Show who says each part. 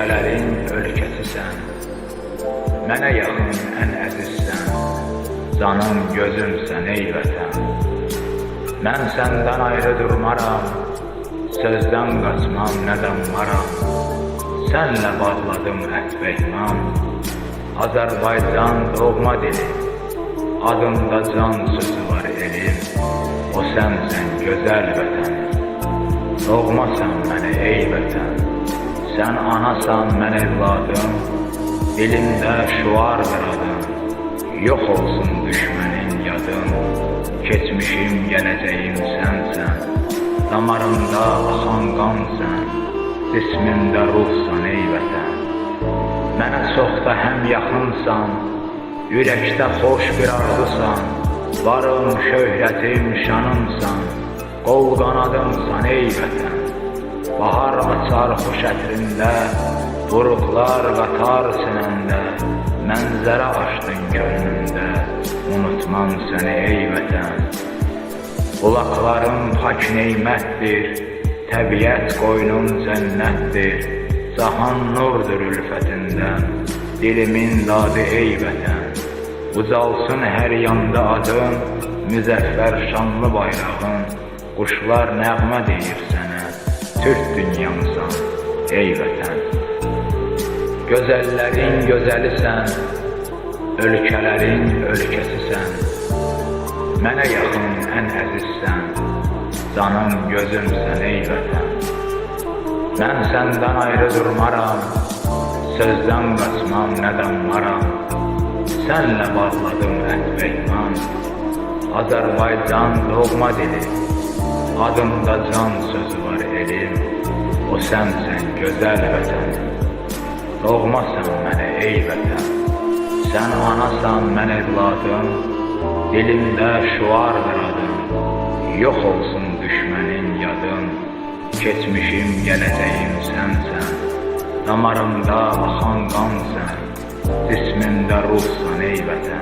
Speaker 1: ölkələrin ölkəsisən, mənə yaxın ən əzizsən, canım gözümsən ey vətən. Mən səndən ayrı durmaram, sözdən qaçmam nədən varam, sənlə bağladım əhd peyman. Azərbaycan doğma dilim, adında can sözü var elim, o sənsən gözəl vətənim. Doğmasan mənə ey vətən, sən anasan mən evladım, dilimdə şuardır adım, yox olsun düşmənin yadım. Keçmişim, gələcəyim sənsən, damarımda axan qansən, cismimdə ruhsan ey vətən. Mənə çox da həm yaxınsan, ürəkdə xoş bir arzusan, varım, şöhrətim, şanımsan, qol qanadımsan ey vətən. Bahar açar xoş ətrində, buruqlar qatar sinəndə, mənzərə açdın könlümdə, unutmam səni ey vətən. Bulaqlarım pak neymətdir, təbiət qoynum cənnətdir, cahan nurdur ülfətindən, dilimin dadı ey vətən. Ucalsın hər yanda adın, müzəffər şanlı bayrağın, quşlar nəğmə deyir sənə, Türk dünyamsan ey vətən. Gözəllərin gözəlisən, ölkələrin ölkəsisən, mənə yaxın ən əzizsən, canım gözümsən ey vətən. Mən səndən ayrı durmaram, sözdən qaçmam nədən varam, sənlə bağladım əhd peyman. Azərbaycan doğma dilim, adında can sözü var elim, o sənsən gözəl vətənim. Doğmasan mənə ey vətən, sən anasan mən evladım, dilimdə şuardır adım, yox olsun düşmənin yadım. Keçmişim, gələcəyim sənsən, damarımda axan qansən, cismimdə ruhsan ey vətən.